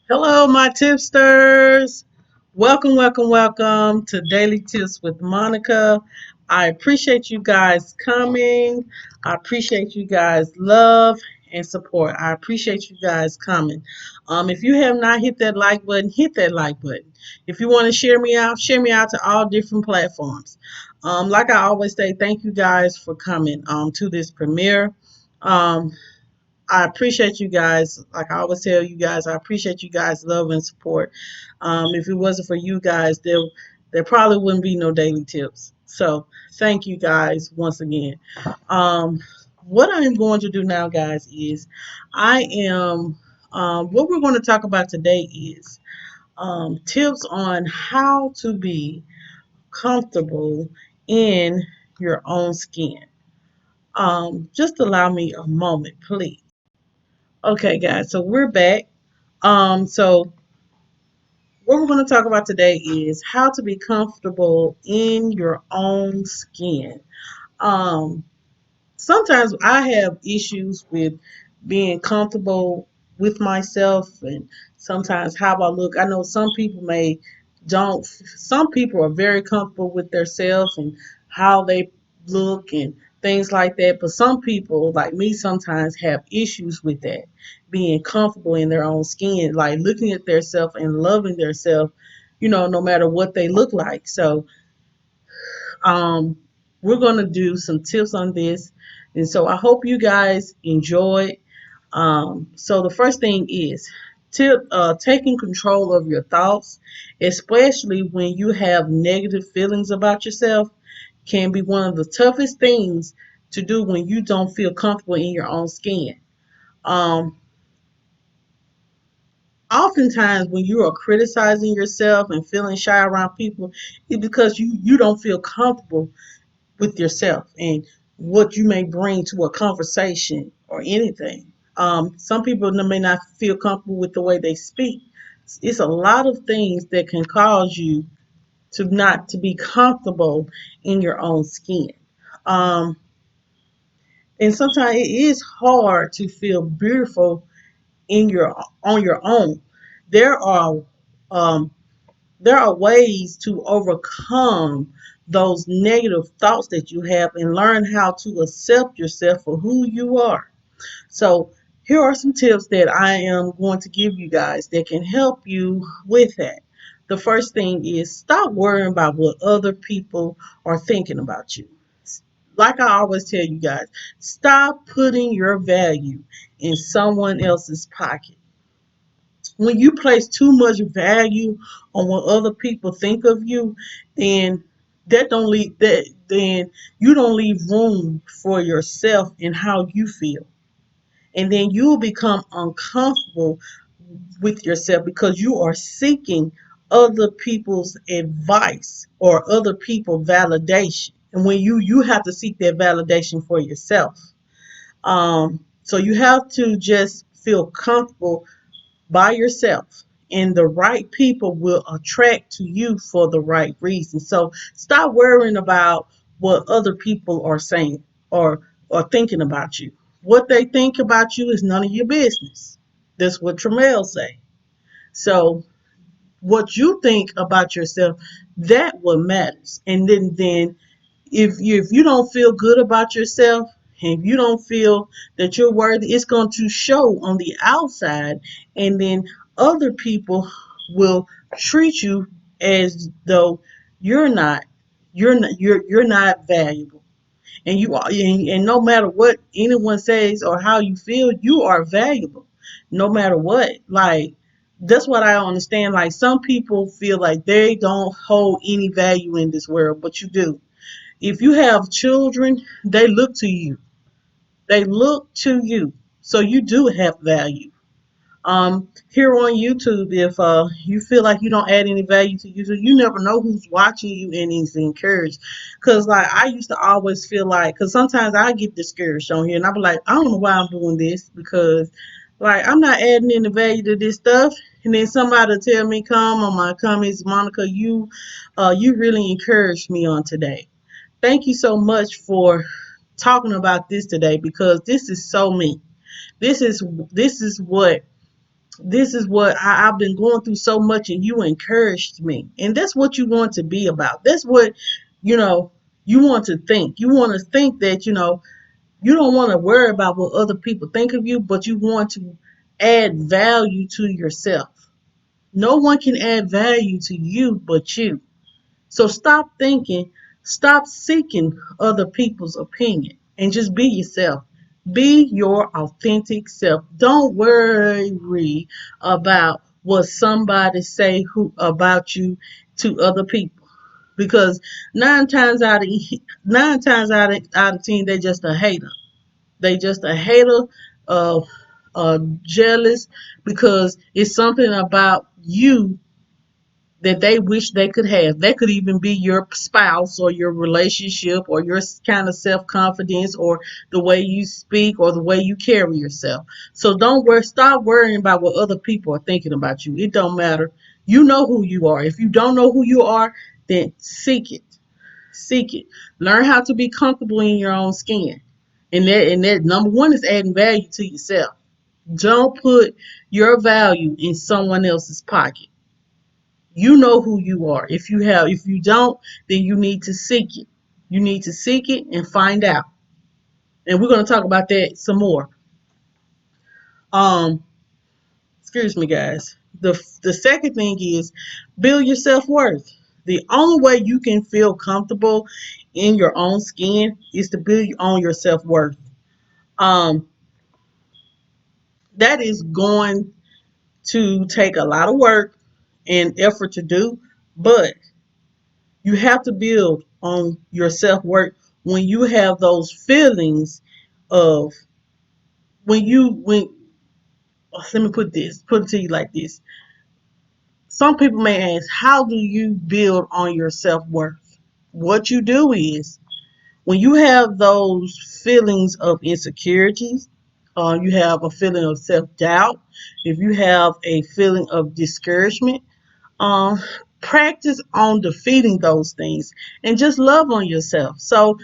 Hello, my tipsters. Welcome to Daily Tips with Monica. I appreciate you guys coming. I appreciate you guys' love and support. I appreciate you guys coming. If you have not hit that like button, hit that like button. If you want to share me out to all different platforms. Like I always say, thank you guys for coming to this premiere. Um, I appreciate you guys. Like I always tell you guys, I appreciate you guys' love and support. If it wasn't for you guys, there probably wouldn't be no daily tips. So thank you guys once again. Um, what I am going to do now, guys, is I am what we're going to talk about today is tips on how to be comfortable in your own skin. Just allow me a moment, please. Okay, guys, so we're back. So what we're going to talk about today is how to be comfortable in your own skin. Um, Sometimes I have issues with being comfortable with myself and sometimes how I look. I know some people may don't, some people are very comfortable with themselves and how they look and things like that. But some people, like me, sometimes have issues with that, being comfortable in their own skin, like looking at themselves and loving themselves, no matter what they look like. So, um, we're going to do some tips on this. And so I hope you guys enjoy. So the first thing is taking control of your thoughts, especially when you have negative feelings about yourself, can be one of the toughest things to do when you don't feel comfortable in your own skin. Um, Oftentimes when you are criticizing yourself and feeling shy around people, it's because you don't feel comfortable with yourself and what you may bring to a conversation or anything. Some people may not feel comfortable with the way they speak. It's a lot of things that can cause you to not to be comfortable in your own skin. Um, and sometimes it is hard to feel beautiful in your on your own. There are um, there are ways to overcome those negative thoughts that you have and learn how to accept yourself for who you are. So, here are some tips that I am going to give you guys that can help you with that. The first thing is stop worrying about what other people are thinking about you. Like I always tell you guys, stop putting your value in someone else's pocket. When you place too much value on what other people think of you, then then you don't leave room for yourself and how you feel. And then you'll become uncomfortable with yourself because you are seeking other people's advice or other people validation. And when you have to seek that validation for yourself. So you have to just feel comfortable by yourself, and the right people will attract to you for the right reason. So stop worrying about what other people are saying or thinking about you. What they think about you is none of your business. That's what Tramiel say. So what you think about yourself, that what matters. And then if you don't feel good about yourself, and if you don't feel that you're worthy, it's going to show on the outside, and then other people will treat you as though you're not valuable, and you are, and no matter what anyone says or how you feel, you are valuable, no matter what. Like that's what I understand. Like some people feel like they don't hold any value in this world, but you do. If you have children, they look to you. They look to you. So you do have value. Here on YouTube, if you feel like you don't add any value to YouTube, you never know who's watching you and is encouraged. Cause like I used to always feel like, cause sometimes I get discouraged on here, and I be like, I don't know why I'm doing this because, like, I'm not adding any value to this stuff. And then somebody tell me, come on my comments, Monica, you really encouraged me on today. Thank you so much for talking about this today because this is so me. This is what This is what I've been going through so much, and you encouraged me. And that's what you want to be about. That's what, you know, you want to think. You want to think that, you don't want to worry about what other people think of you, but you want to add value to yourself. No one can add value to you but you. So stop seeking other people's opinion and just be yourself. Be your authentic self. Don't worry about what somebody say who about you to other people, because nine times out of 10 they're just a hater. They just a hater, uh, jealous, because it's something about you that they wish they could have. That could even be your spouse or your relationship or your kind of self confidence or the way you speak or the way you carry yourself. So don't worry. Stop worrying about what other people are thinking about you. It don't matter. You know who you are. If you don't know who you are, then seek it. Seek it. Learn how to be comfortable in your own skin. And that number one is adding value to yourself. Don't put your value in someone else's pocket. You know who you are. If you don't, then you need to seek it. You need to seek it and find out. And we're going to talk about that some more. Um, excuse me, guys. The second thing is build your self worth. The only way you can feel comfortable in your own skin is to build on your self worth. Um, that is going to take a lot of work and effort to do, but you have to build on your self worth when you have those feelings of when let me put it to you like this. Some people may ask, how do you build on your self worth? What you do is when you have those feelings of insecurities, you have a feeling of self doubt, if you have a feeling of discouragement, um, practice on defeating those things and just love on yourself. So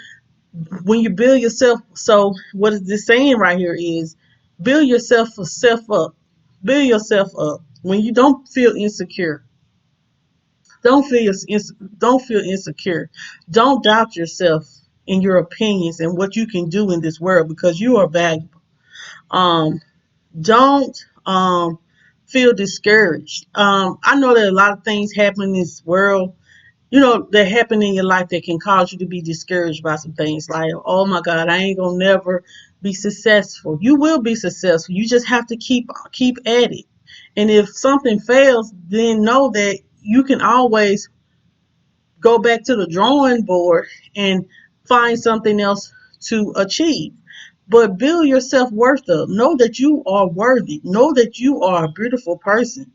when you build yourself, so what is this saying right here is build yourself for self up. Build yourself up. When you don't feel insecure, don't feel don't feel insecure. Don't doubt yourself in your opinions and what you can do in this world, because you are valuable. Um, don't feel discouraged. I know that a lot of things happen in this world, that happen in your life that can cause you to be discouraged by some things, like, oh my God, I ain't gonna never be successful. You will be successful. You just have to keep at it. And if something fails, then know that you can always go back to the drawing board and find something else to achieve. But build your self worth up. Know that you are worthy. Know that you are a beautiful person.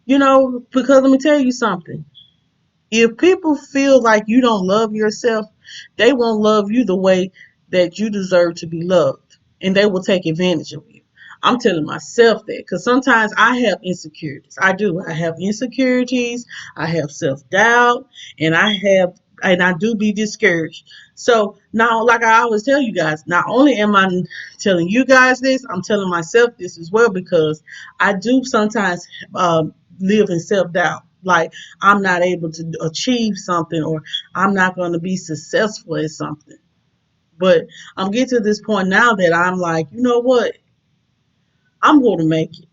Because let me tell you something. If people feel like you don't love yourself, they won't love you the way that you deserve to be loved. And they will take advantage of you. I'm telling myself that because sometimes I have insecurities. I do. I have insecurities. I have self doubt, and I do be discouraged. So now, like I always tell you guys, not only am I telling you guys this, I'm telling myself this as well, because I do sometimes live in self doubt. Like, I'm not able to achieve something, or I'm not going to be successful at something. But I'm getting to this point now that I'm like, you know what? I'm going to make it.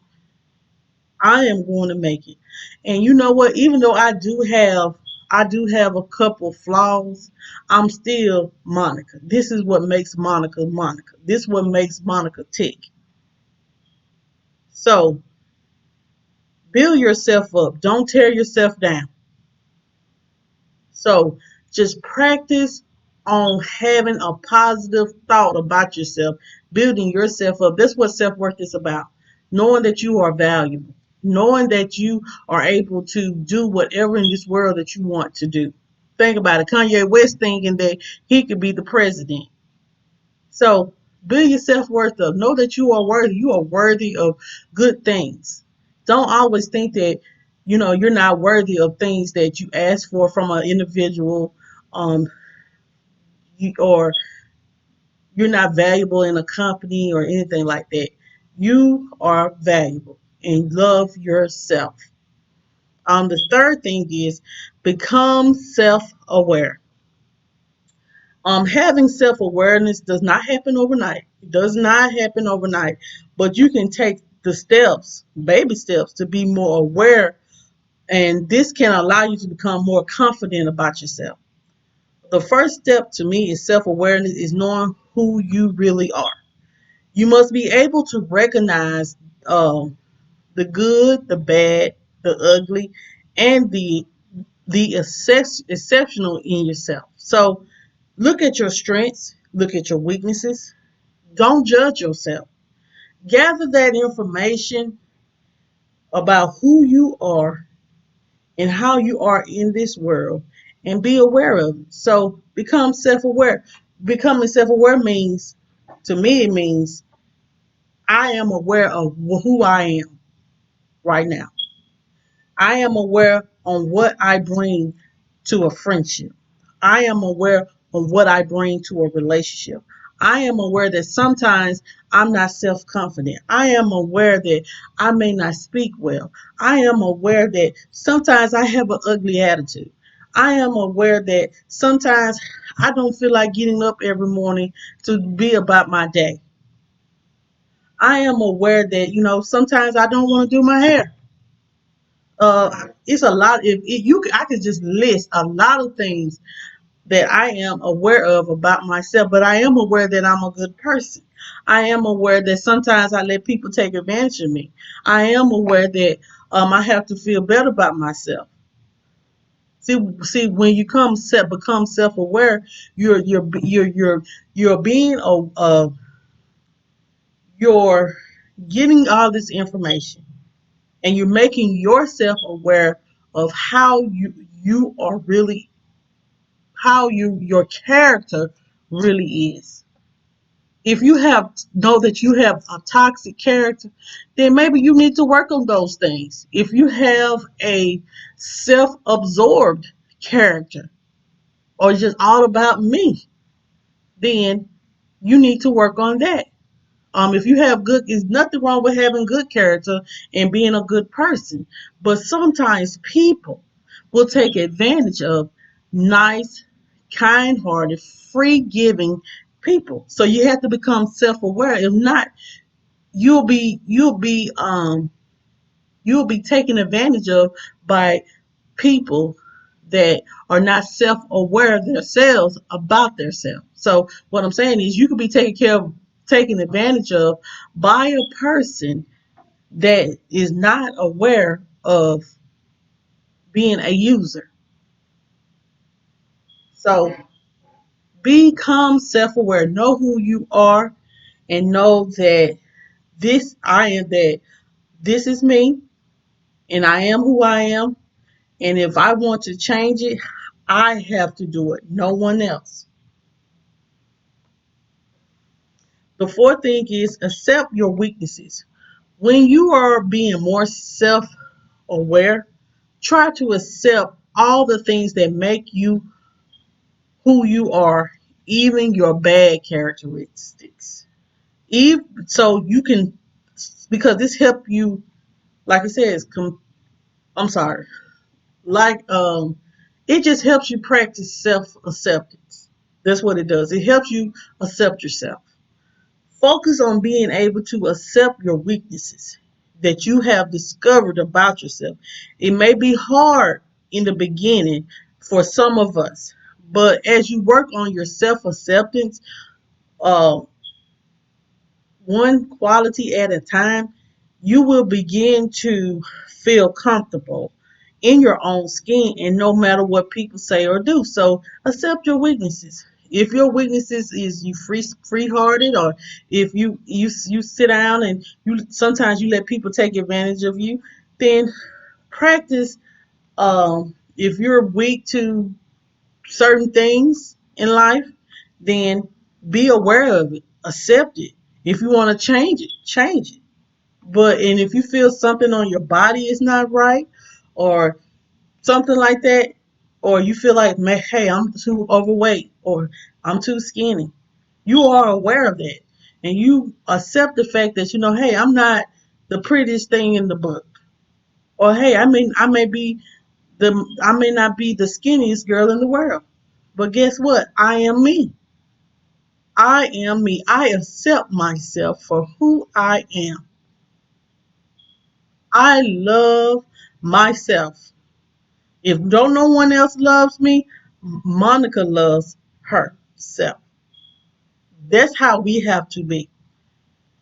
I am going to make it. And you know what? Even though I do have a couple flaws, I'm still Monica. This is what makes Monica Monica. This is what makes Monica tick. So build yourself up. Don't tear yourself down. So just practice on having a positive thought about yourself, building yourself up. That's what self worth is about. Knowing that you are valuable, knowing that you are able to do whatever in this world that you want to do. Think about it. Kanye West thinking that he could be the president. So build your self worth up. Know that you are worthy. You are worthy of good things. Don't always think that you're not worthy of things that you ask for from an individual, um, or you're not valuable in a company or anything like that. You are valuable, and love yourself. The third thing is become self-aware. Having self-awareness does not happen overnight. It does not happen overnight, but you can take the steps, baby steps, to be more aware, and this can allow you to become more confident about yourself. The first step to me is self-awareness is knowing who you really are. You must be able to recognize the good, the bad, the ugly, and the exceptional in yourself. So look at your strengths, look at your weaknesses. Don't judge yourself. Gather that information about who you are and how you are in this world and be aware of it. So become self aware. Becoming self aware means, to me, it means I am aware of who I am right now. I am aware on what I bring to a friendship. I am aware of what I bring to a relationship. I am aware that sometimes I'm not self confident. I am aware that I may not speak well. I am aware that sometimes I have an ugly attitude. I am aware that sometimes I don't feel like getting up every morning to be about my day. I am aware that, sometimes I don't want to do my hair. It's a lot. I could just list a lot of things that I am aware of about myself, but I am aware that I'm a good person. I am aware that sometimes I let people take advantage of me. I am aware that I have to feel better about myself. See, when you become self-aware, you're being you're getting all this information, and you're making yourself aware of how you are really, how your character really is. If you know that you have a toxic character, then maybe you need to work on those things. If you have a self-absorbed character, or just all about me, then you need to work on that. If you have good, there's nothing wrong with having good character and being a good person. But sometimes people will take advantage of nice, kind-hearted, free-giving people. So you have to become self-aware. If not, you'll be taken advantage of by people that are not self-aware themselves about themselves. So what I'm saying is you could be taken advantage of by a person that is not aware of being a user. So become self-aware, know who you are, and know that this is me, and I am who I am, and if I want to change it, I have to do it, no one else. The fourth thing is accept your weaknesses. When you are being more self aware, try to accept all the things that make you who you are, even your bad characteristics. Even so you can, because this help you, like I said, I'm sorry. Like it just helps you practice self acceptance. That's what it does. It helps you accept yourself. Focus on being able to accept your weaknesses that you have discovered about yourself. It may be hard in the beginning for some of us, but as you work on your self acceptance, uh, one quality at a time, you will begin to feel comfortable in your own skin and no matter what people say or do. So accept your weaknesses. If your weaknesses is you free hearted, or if you sit down and you sometimes you let people take advantage of you, then practice. If you're weak to certain things in life, then be aware of it, accept it. If you want to change it, change it. And if you feel something on your body is not right, or something like that, or you feel like, man, hey, I'm too overweight, or I'm too skinny, you are aware of that, and you accept the fact that hey, I'm not the prettiest thing in the book. Or hey, I may not be the skinniest girl in the world. But guess what? I am me. I am me. I accept myself for who I am. I love myself. If don't no one else loves me, Monica loves herself. That's how we have to be.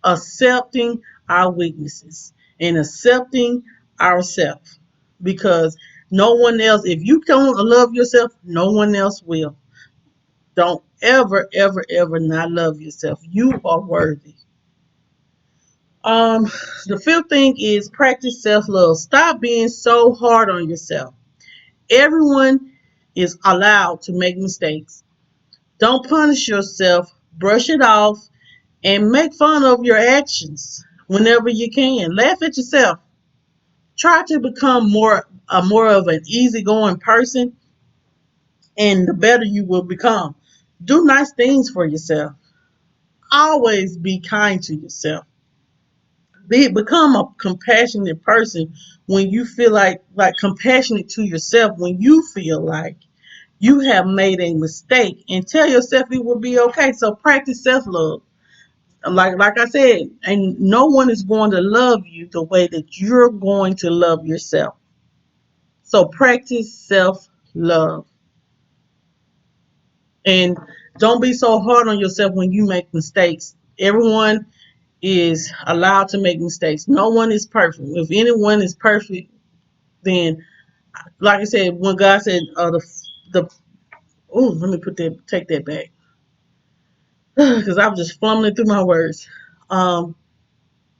Accepting our weaknesses and accepting ourselves. Because no one else, if you don't love yourself, no one else will. Don't ever, ever, ever not love yourself. You are worthy. Um, the fifth thing is practice self-love. Stop being so hard on yourself. Everyone is allowed to make mistakes. Don't punish yourself. Brush it off and make fun of your actions whenever you can. Laugh at yourself. Try to become more of an easygoing person, and the better you will become. Do nice things for yourself. Always be kind to yourself. Become a compassionate person when you feel like compassionate to yourself when you feel like you have made a mistake, and tell yourself it will be okay. So practice self-love. Like I said, and no one is going to love you the way that you're going to love yourself. So practice self-love. And don't be so hard on yourself when you make mistakes. Everyone is allowed to make mistakes. No one is perfect. If anyone is perfect, then like I said, when God said the oh, let me take that back because I was just fumbling through my words. Um,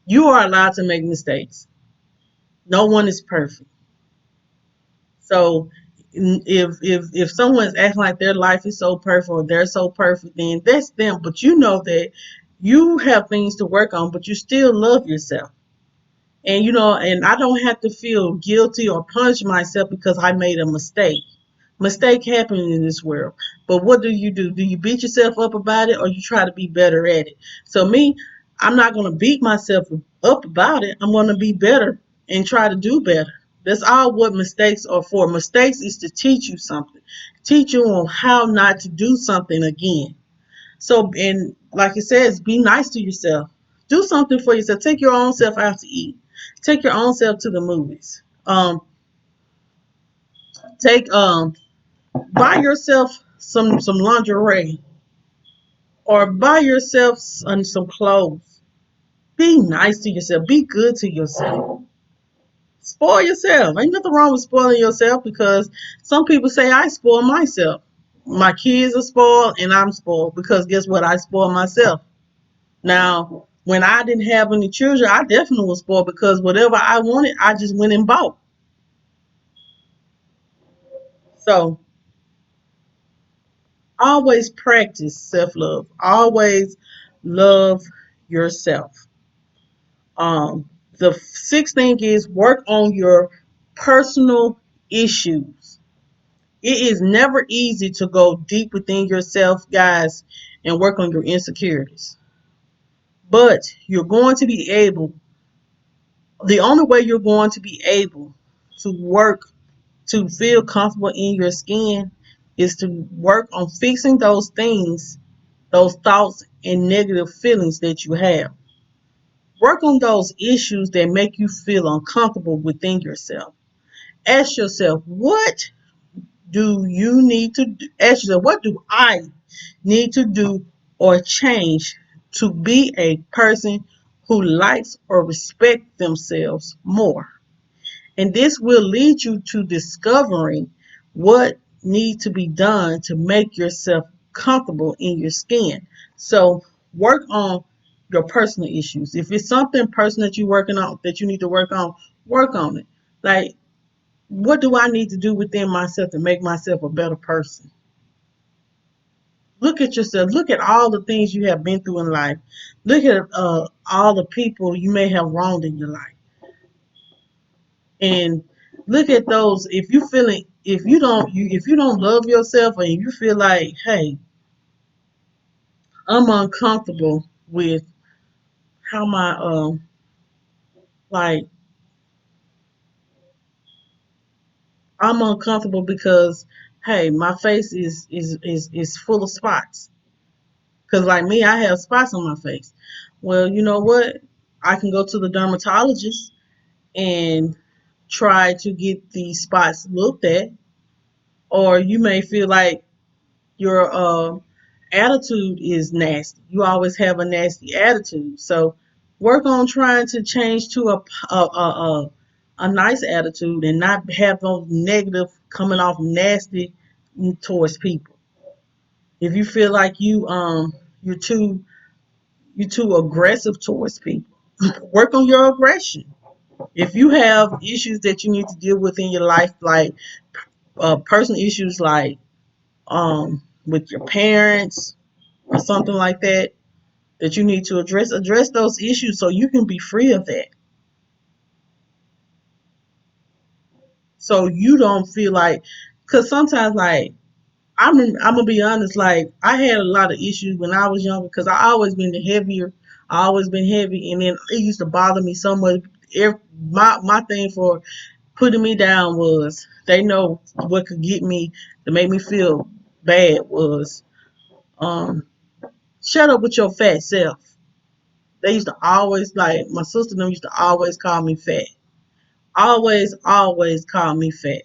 you are allowed to make mistakes. No one is perfect. So if someone's acting like their life is so perfect or they're so perfect, then that's them. But you know that you have things to work on, but you still love yourself. And and I don't have to feel guilty or punish myself because I made a mistake. Mistake happen in this world. But what do? Do you beat yourself up about it or you try to be better at it? So me, I'm not going to beat myself up about it. I'm going to be better and try to do better. That's all what mistakes are for. Mistakes is to teach you something. Teach you on how not to do something again. So, and like it says, be nice to yourself. Do something for yourself. Take your own self out to eat. Take your own self to the movies. Take buy yourself some lingerie or buy yourself some clothes. Be nice to yourself. Be good to yourself. Spoil yourself. Ain't nothing wrong with spoiling yourself because some people say I spoil myself. My kids are spoiled and I'm spoiled because guess what? I spoil myself. Now, when I didn't have any children, I definitely was spoiled because whatever I wanted, I just went and bought. So always practice self love. Always love yourself. The sixth thing is work on your personal issues. It is never easy to go deep within yourself, guys, and work on your insecurities. But you're going to be able, the only way you're going to be able to work to feel comfortable in your skin is to work on fixing those things, those thoughts and negative feelings that you have. Work on those issues that make you feel uncomfortable within yourself. Ask yourself, what do you need to do? Ask yourself, what do I need to do or change to be a person who likes or respects themselves more? And this will lead you to discovering what needs to be done to make yourself comfortable in your skin. So work on your personal issues. If it's something personal that you're working on, that you need to work on it. Like, what do I need to do within myself to make myself a better person? Look at yourself. Look at all the things you have been through in life. Look at all the people you may have wronged in your life. And look at those. If you don't love yourself and you feel like, hey, I'm uncomfortable with how my Like, I'm uncomfortable because, hey, my face is full of spots. Because, like me, I have spots on my face. Well, you know what? I can go to the dermatologist and try to get these spots looked at. Or you may feel like your attitude is nasty. You always have a nasty attitude. So work on trying to change to a nice attitude and not have those negative coming off nasty towards people. If you feel like you're too aggressive towards people, work on your aggression. If you have issues that you need to deal with in your life, like personal issues like with your parents or something like that, that you need to address those issues so you can be free of that. So you don't feel like, because sometimes, like, I'm gonna be honest, like, I had a lot of issues when I was younger because I always been the heavier. I always been heavy, and then it used to bother me so much. My thing for putting me down was they know what could get me to make me feel bad was um shut up with your fat self. They used to always, like, my sister and them used to always call me fat. Always call me fat.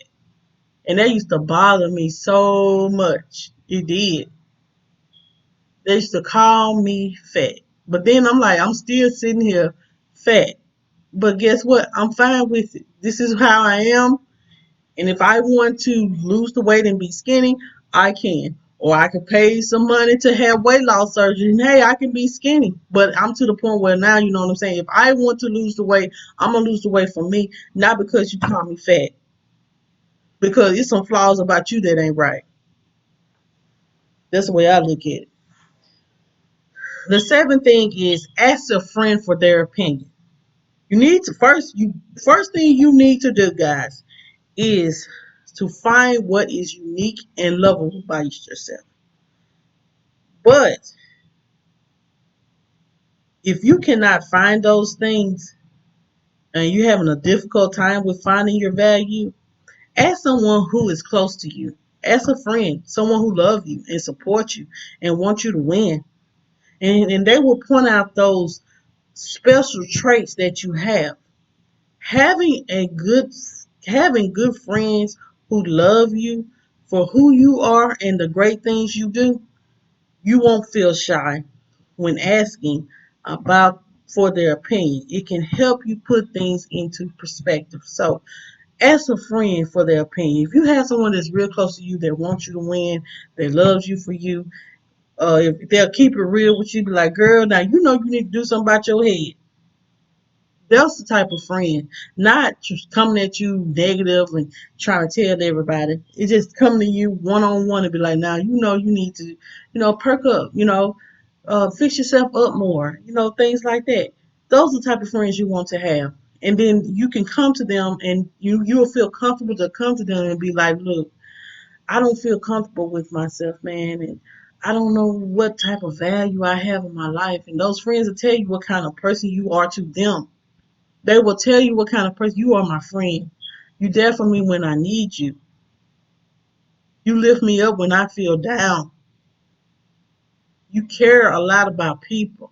And that used to bother me so much. It did. They used to call me fat. But then I'm like, I'm still sitting here fat. But guess what? I'm fine with it. This is how I am. And if I want to lose the weight and be skinny, I can. Or I could pay some money to have weight loss surgery. And hey, I can be skinny. But I'm to the point where now, you know what I'm saying? If I want to lose the weight, I'm going to lose the weight for me, not because you call me fat. Because it's some flaws about you that ain't right. That's the way I look at it. The seventh thing is ask a friend for their opinion. You need to first thing you need to do, guys, is to find what is unique and lovable about yourself. But if you cannot find those things and you're having a difficult time with finding your value, ask someone who is close to you. Ask a friend, someone who loves you and supports you and wants you to win. And they will point out those special traits that you have. Having a good having good friends who love you for who you are and the great things you do, you won't feel shy when asking about for their opinion. It can help you put things into perspective. So ask a friend for their opinion. If you have someone that's real close to you that wants you to win, that loves you for you, if they'll keep it real with you, be like, girl, now you know you need to do something about your head. That's the type of friend, not just coming at you negative and trying to tell everybody. It's just coming to you one on one and be like, now you know you need to, perk up, fix yourself up more, things like that. Those are the type of friends you want to have. And then you can come to them and you'll feel comfortable to come to them and be like, look, I don't feel comfortable with myself, man, and I don't know what type of value I have in my life. And those friends will tell you what kind of person you are to them. They will tell you what kind of person you are, my friend. You there for me when I need you. You lift me up when I feel down. You care a lot about people.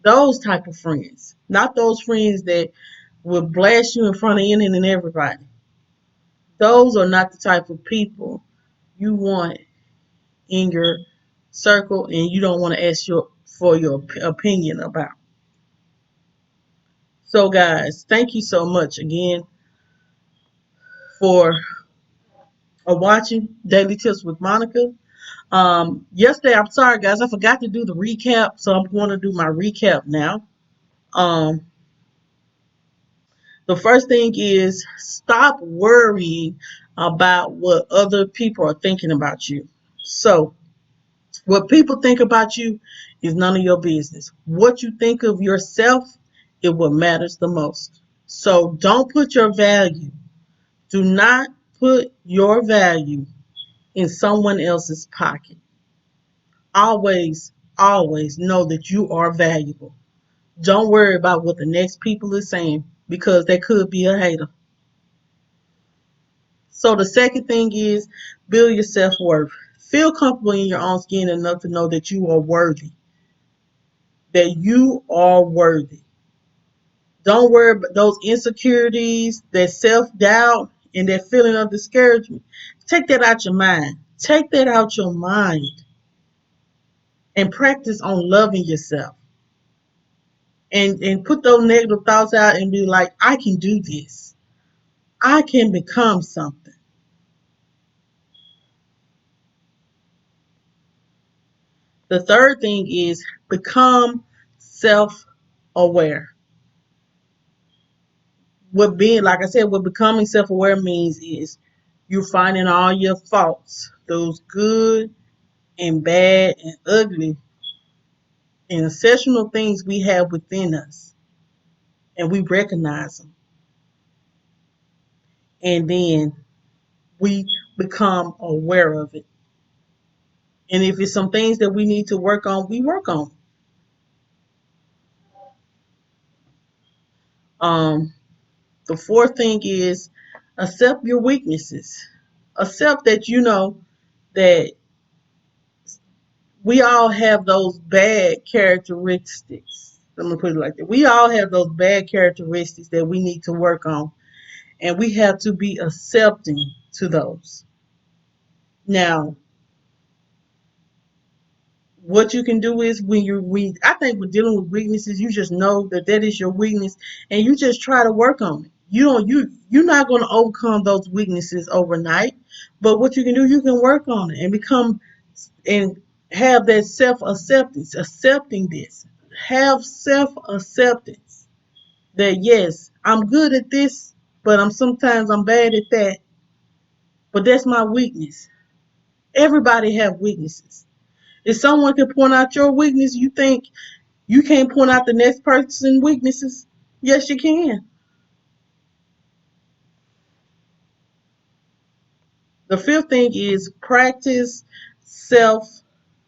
Those type of friends. Not those friends that will blast you in front of any and everybody. Those are not the type of people you want in your circle and you don't want to ask for your opinion about. So guys, thank you so much again for watching Daily Tips with Monica. Yesterday, I'm sorry guys, I forgot to do the recap, so I'm going to do my recap now. Um, the first thing is stop worrying about what other people are thinking about you. So, what people think about you is none of your business. What you think of yourself is what matters the most. So, don't put your value. Do not put your value in someone else's pocket. Always know that you are valuable. Don't worry about what the next people is saying because they could be a hater. So the second thing is build your self-worth. Feel comfortable in your own skin enough to know that you are worthy. That you are worthy. Don't worry about those insecurities, that self-doubt, and that feeling of discouragement. Take that out your mind. Take that out your mind and practice on loving yourself. And put those negative thoughts out and be like, I can do this. I can become something. The third thing is become self-aware. What being, like I said, what becoming self-aware means is you're finding all your faults, those good and bad and ugly and exceptional things we have within us, and we recognize them. And then we become aware of it. And if it's some things that we need to work on, we work on. Um, the fourth thing is accept your weaknesses. Accept that you know that we all have those bad characteristics. I'm gonna put it like that. We all have those bad characteristics that we need to work on, and we have to be accepting to those. Now, what you can do is when you're weak, I think with dealing with weaknesses, you just know that that is your weakness, and you just try to work on it. You're not going to overcome those weaknesses overnight, but what you can do, you can work on it and become and have that self acceptance, accepting this, have self acceptance that yes, I'm good at this, but I'm bad at that, but that's my weakness. Everybody have weaknesses. If someone can point out your weakness, you think you can't point out the next person's weaknesses? Yes, you can. The fifth thing is practice self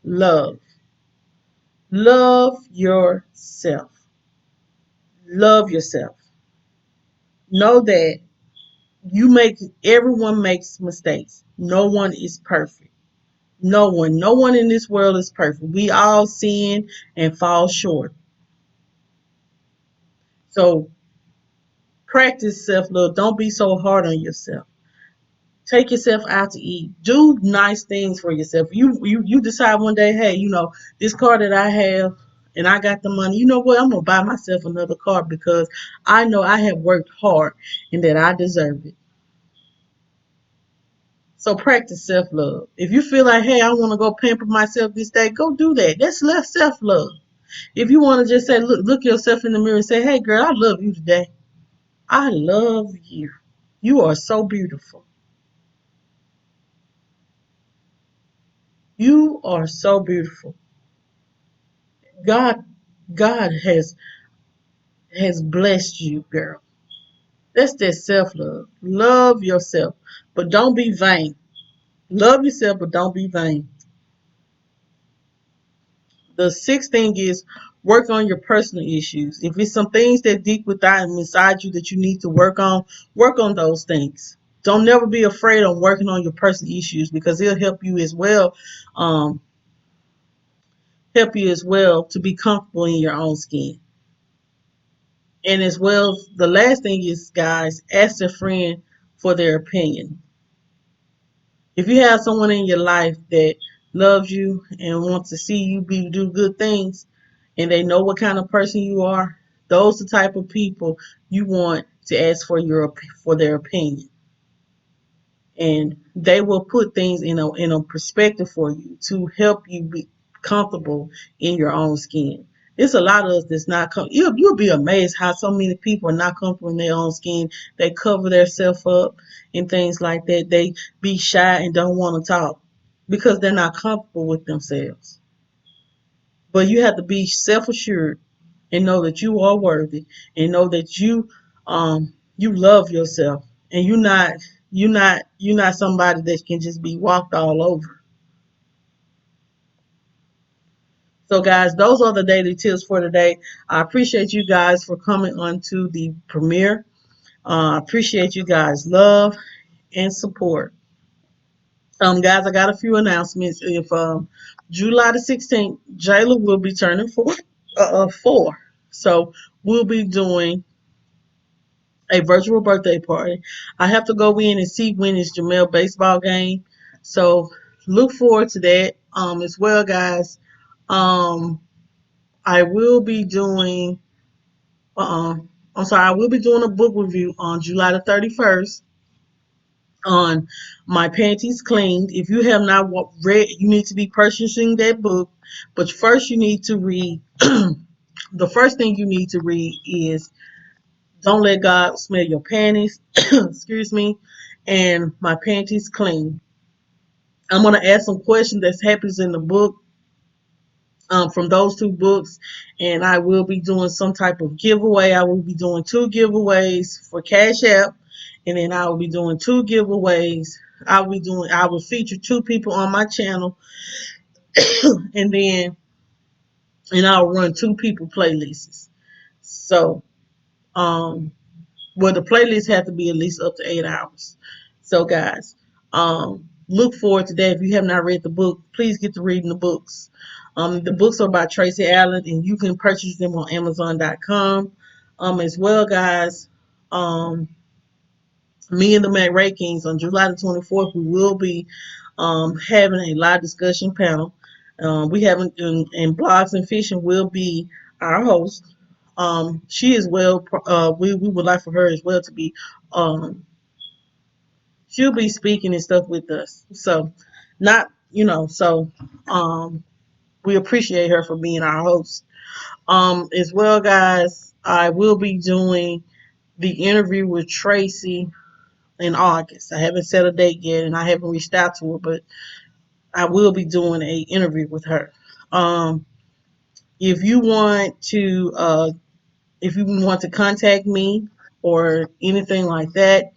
love. Love yourself. Love yourself. Know that everyone makes mistakes. No one is perfect. No one in this world is perfect. We all sin and fall short. So practice self love. Don't be so hard on yourself. Take yourself out to eat. Do nice things for yourself. You decide one day, hey, this car that I have and I got the money, you know what? I'm gonna buy myself another car because I know I have worked hard and that I deserve it. So practice self love. If you feel like, hey, I want to go pamper myself this day, go do that. That's less self love. If you want to just say, look yourself in the mirror and say, hey, girl, I love you today. I love you. You are so beautiful. You are so beautiful. God, God has blessed you, girl. That's that self love. Love yourself, but don't be vain. Love yourself, but don't be vain. The sixth thing is work on your personal issues. If it's some things that deep within inside you that you need to work on those things. Don't never be afraid of working on your personal issues because it'll um, help you as well to be comfortable in your own skin. And as well, the last thing is, guys, ask a friend for their opinion. If you have someone in your life that loves you and wants to see you do good things, and they know what kind of person you are, those are the type of people you want to ask for their opinion, and they will put things in a perspective for you to help you be comfortable in your own skin. There's a lot of us that's not you'll be amazed how so many people are not comfortable in their own skin. They cover themselves up and things like that. They be shy and don't want to talk because they're not comfortable with themselves. But you have to be self-assured and know that you are worthy and know that you love yourself and you're not somebody that can just be walked all over. So, guys, those are the daily tips for today. I appreciate you guys for coming on to the premiere. I appreciate you guys' love and support. Guys, I got a few announcements. If July the 16th, Jayla will be turning 4. So we'll be doing a virtual birthday party. I have to go in and see when is Jamel baseball game. So look forward to that as well, guys. Um, I will be doing uh I'm sorry, I will be doing a book review on July the 31st on My Panties Cleaned. If you have not read, you need to be purchasing that book. But first, you need to read. The first thing you need to read is Don't Let God Smell Your Panties. Excuse me. And My Panties Clean. I'm going to add some questions that happens in the book from those two books, and I will be doing some type of giveaway. I will be doing 2 giveaways for Cash App, and then I will be doing 2 giveaways. I will feature 2 people on my channel, and then I'll run 2 people playlists. So, um, well, the playlists have to be at least up to 8 hours. So, guys, look forward to that. If you have not read the book, please get to reading the books. The books are by Tracy Allen, and you can purchase them on Amazon.com. As well, guys. Um, Me and the McRae Kingz on July the 24th, we will be having a live discussion panel. We haven't, and Blogs and Fishing will be our host. She is well. We would like for her as well to be. She'll be speaking and stuff with us. So, not So, um, we appreciate her for being our host. As well, guys, I will be doing the interview with Tracy in August. I haven't set a date yet, and I haven't reached out to her, but I will be doing a interview with her. Um, if you want to contact me or anything like that,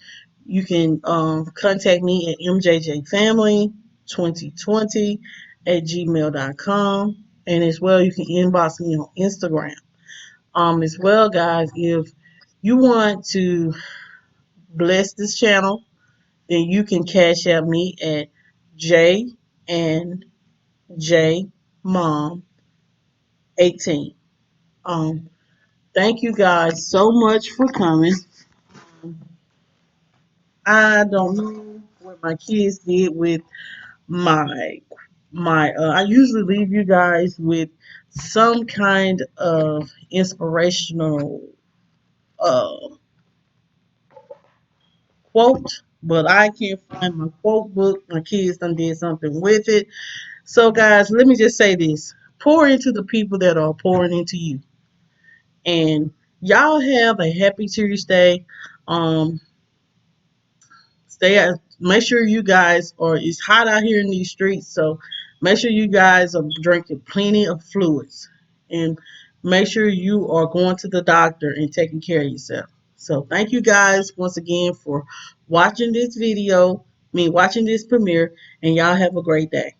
you can contact me at mjjfamily2020 at gmail.com. And as well, you can inbox me on Instagram. As well, guys, if you want to bless this channel, then you can cash out me at J and J Mom 18. Um, Thank you guys so much for coming. I don't know what my kids did with my I usually leave you guys with some kind of inspirational uh quote, but I can't find my quote book. My kids done did something with it. So guys, let me just say this. Pour into the people that are pouring into you. And y'all have a happy Tuesday. Um Make sure you guys are it's hot out here in these streets, so make sure you guys are drinking plenty of fluids, and make sure you are going to the doctor and taking care of yourself. So thank you guys once again for watching this video, watching this premiere, and y'all have a great day.